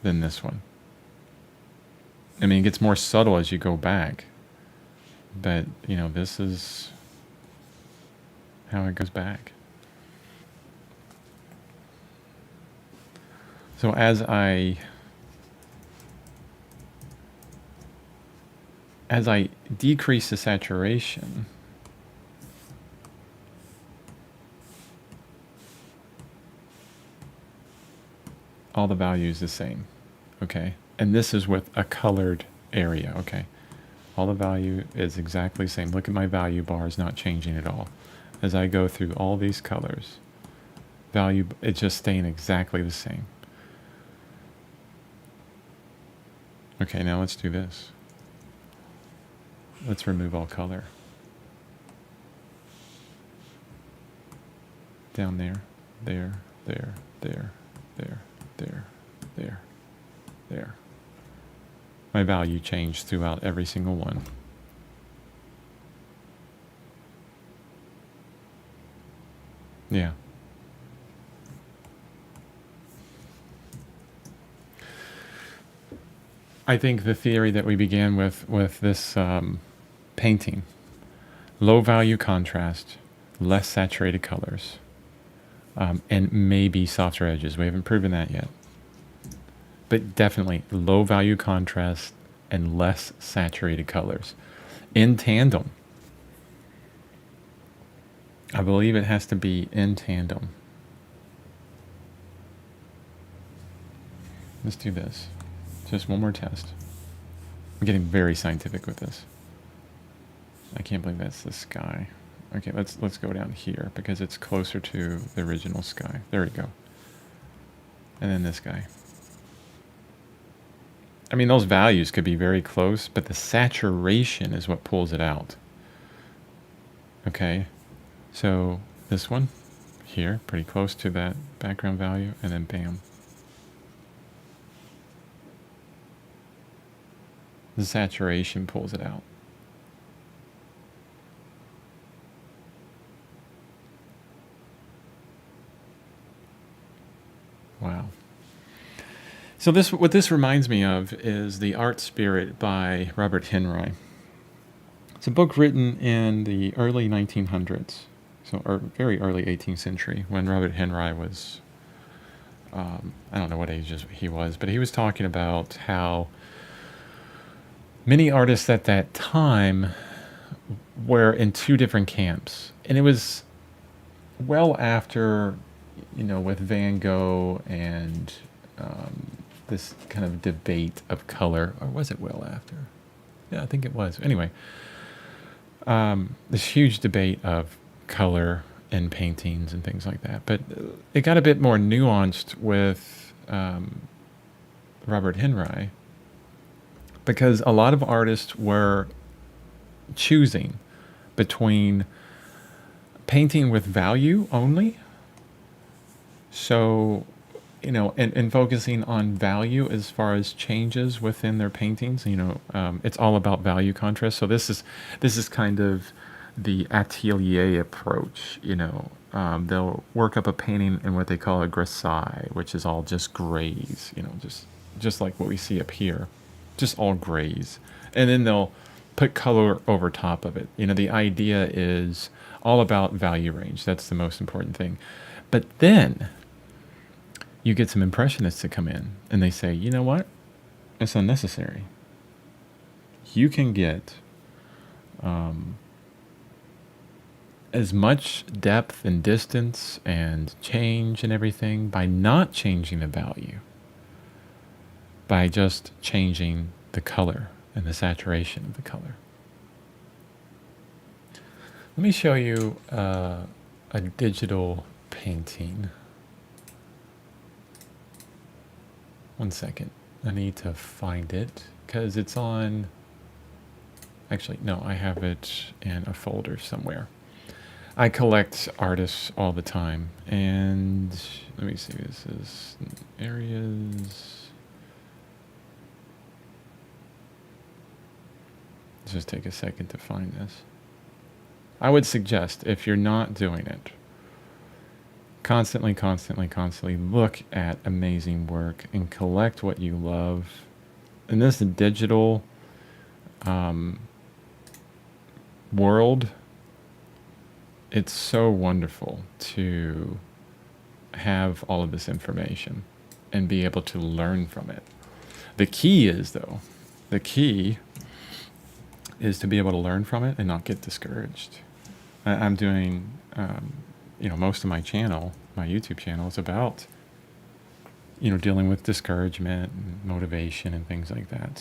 than this one. I mean, it gets more subtle as you go back, but you know, this is how it goes back. So as I decrease the saturation, all the value is the same, okay? And this is with a colored area, okay? All the value is exactly the same. Look at my value bar is not changing at all. As I go through all these colors, value, it's just staying exactly the same. Okay, now let's do this. Let's remove all color. Down there, there, there, there, there, there, there, there. My value changed throughout every single one. Yeah. I think the theory that we began with this painting, low value contrast, less saturated colors, and maybe softer edges. We haven't proven that yet. But definitely low value contrast and less saturated colors in tandem. I believe it has to be in tandem. Let's do this. Just one more test. I'm getting very scientific with this. I can't believe that's the sky. Okay, let's go down here because it's closer to the original sky. There we go. And then this guy. I mean, those values could be very close, but the saturation is what pulls it out. Okay, so this one here, pretty close to that background value, and then bam. The saturation pulls it out. Wow. So what this reminds me of is The Art Spirit by Robert Henri. It's a book written in the early 1900s, or very early 18th century, when Robert Henri was, I don't know what age he was, but he was talking about how many artists at that time were in two different camps. And it was well after, you know, with Van Gogh and this kind of debate of color. Or was it well after? Yeah, I think it was. Anyway, this huge debate of color in paintings and things like that. But it got a bit more nuanced with Robert Henri, because a lot of artists were choosing between painting with value only, so, you know, and focusing on value as far as changes within their paintings. You know, it's all about value contrast. So this is kind of the atelier approach. They'll work up a painting in what they call a grisaille, which is all just grays, just like what we see up here, just all grays. And then they'll put color over top of it. The idea is all about value range. That's the most important thing. But then you get some impressionists to come in and they say, you know what? It's unnecessary. You can get as much depth and distance and change and everything by not changing the value, by just changing the color and the saturation of the color. Let me show you a digital painting. One second. I need to find it because it's on... Actually, no, I have it in a folder somewhere. I collect artists all the time. And let me see, this is areas. Let's just take a second to find this. I would suggest, if you're not doing it, constantly look at amazing work and collect what you love. In this digital world, it's so wonderful to have all of this information and be able to learn from it. The key is to be able to learn from it and not get discouraged. I'm doing, most of my YouTube channel is about, dealing with discouragement and motivation and things like that.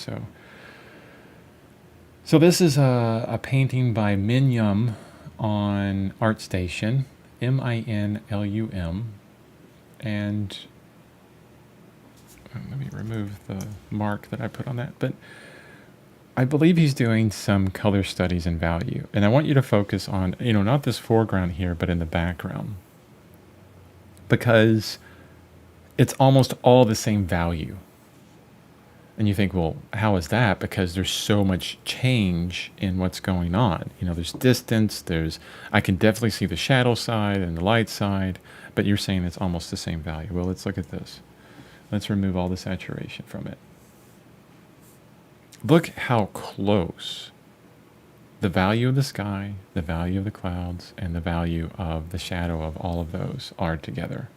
So this is a painting by Minlum on ArtStation, Minlum, and let me remove the mark that I put on that. But I believe he's doing some color studies and value, and I want you to focus on, not this foreground here, but in the background, because it's almost all the same value. And you think, well, how is that? Because there's so much change in what's going on. There's distance, I can definitely see the shadow side and the light side, but you're saying it's almost the same value. Well, let's look at this. Let's remove all the saturation from it. Look how close the value of the sky, the value of the clouds, and the value of the shadow of all of those are together.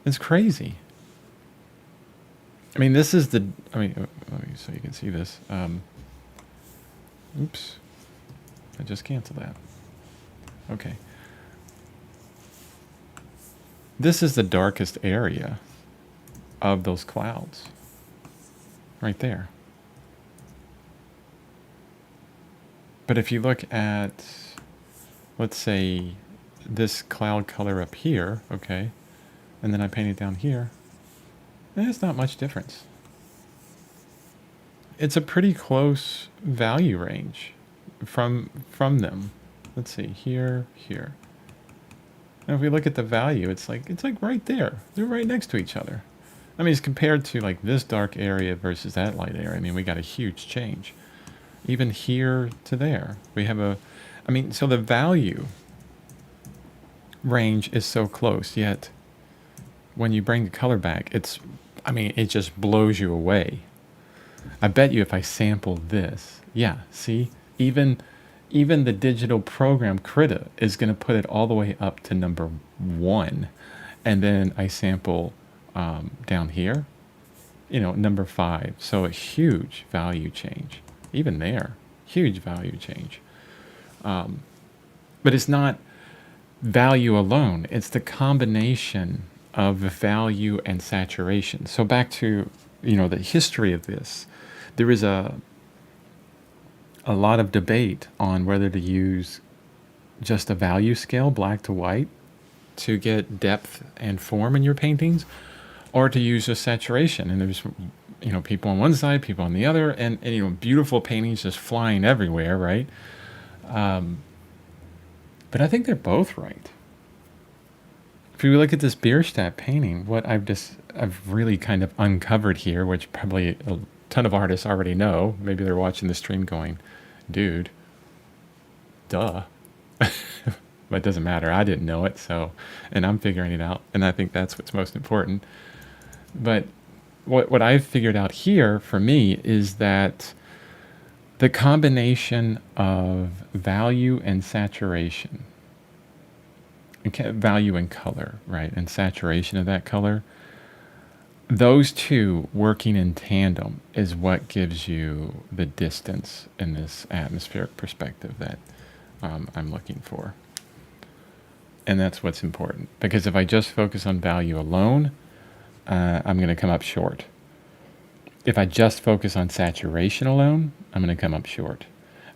It's crazy. This is so you can see this. Oops. I just canceled that. Okay. This is the darkest area of those clouds. Right there. But if you look at, let's say, this cloud color up here, okay, and then I paint it down here, there's not much difference. It's a pretty close value range from them. Let's see, here. And if we look at the value, it's like right there. They're right next to each other. It's compared to like this dark area versus that light area. We got a huge change. Even here to there, we have so the value range is so close, yet when you bring the color back, it just blows you away. I bet you if I sample this, yeah, see, even the digital program Krita is going to put it all the way up to number 1. And then I sample down here, number 5. So a huge value change. Even there, huge value change. But it's not value alone. It's the combination of value and saturation. So back to, the history of this. There is a lot of debate on whether to use just a value scale, black to white, to get depth and form in your paintings, or to use a saturation. And there's, people on one side, people on the other, and beautiful paintings just flying everywhere, right? But I think they're both right. If we look at this Bierstadt painting, what I've really kind of uncovered here, which probably a ton of artists already know. Maybe they're watching the stream going, dude, duh. But it doesn't matter. I didn't know it, so, and I'm figuring it out, and I think that's what's most important. But what I've figured out here for me is that the combination of value and saturation, value and color, right, and saturation of that color, those two working in tandem is what gives you the distance in this atmospheric perspective that I'm looking for. And that's what's important, because if I just focus on value alone, I'm going to come up short. If I just focus on saturation alone, I'm going to come up short.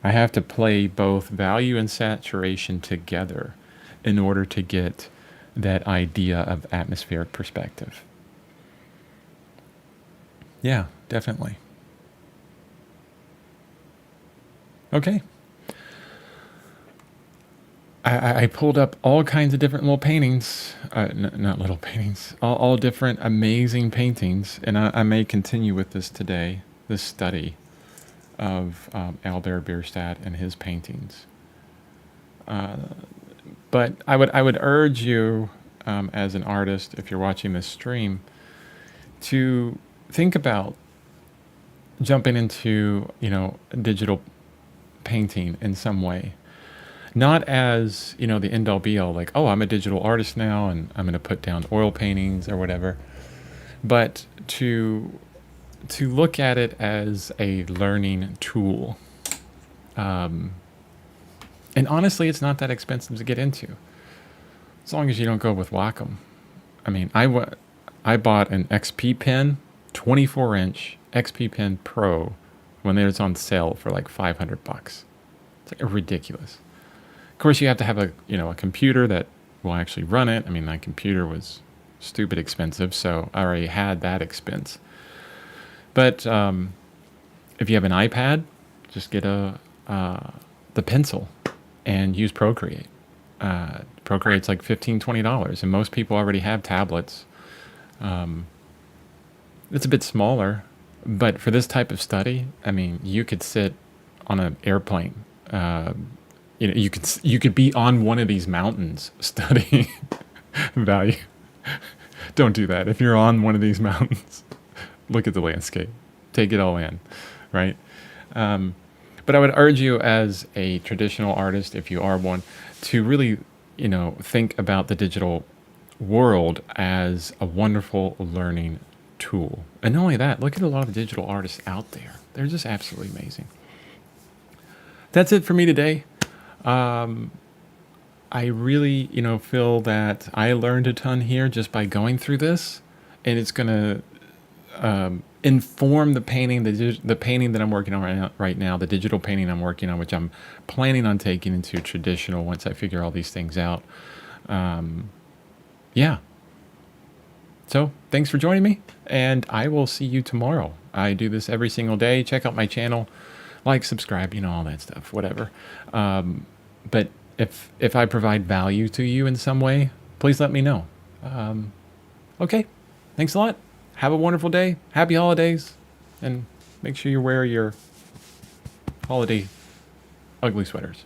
I have to play both value and saturation together in order to get that idea of atmospheric perspective. Yeah, definitely. Okay. I pulled up all kinds of different little paintings, not little paintings, all different amazing paintings, and I may continue with this today, this study of Albert Bierstadt and his paintings. But I would urge you, as an artist, if you're watching this stream, to think about jumping into, digital painting in some way. Not as, the end all be all, like, oh, I'm a digital artist now and I'm going to put down oil paintings or whatever, but to look at it as a learning tool. And honestly, it's not that expensive to get into, as long as you don't go with Wacom. I mean, I bought an XP pen, 24-inch XP pen Pro, when it was on sale for like $500. It's like ridiculous. Of course, you have to have a computer that will actually run it. I mean, my computer was stupid expensive, so I already had that expense. But if you have an iPad, just get the pencil and use Procreate. Procreate's like $15, $20, and most people already have tablets. It's a bit smaller, but for this type of study, I mean, you could sit on an airplane. You could be on one of these mountains studying value. Don't do that. If you're on one of these mountains, look at the landscape, take it all in, right? But I would urge you, as a traditional artist, if you are one, to really, think about the digital world as a wonderful learning tool. And not only that, look at a lot of digital artists out there. They're just absolutely amazing. That's it for me today. I really, feel that I learned a ton here just by going through this, and it's going to inform the painting, the painting that I'm working on right now, the digital painting I'm working on, which I'm planning on taking into traditional once I figure all these things out. Yeah. So thanks for joining me, and I will see you tomorrow. I do this every single day. Check out my channel. Like, subscribe, all that stuff, whatever. But if I provide value to you in some way, please let me know. Okay, thanks a lot. Have a wonderful day. Happy holidays. And make sure you wear your holiday ugly sweaters.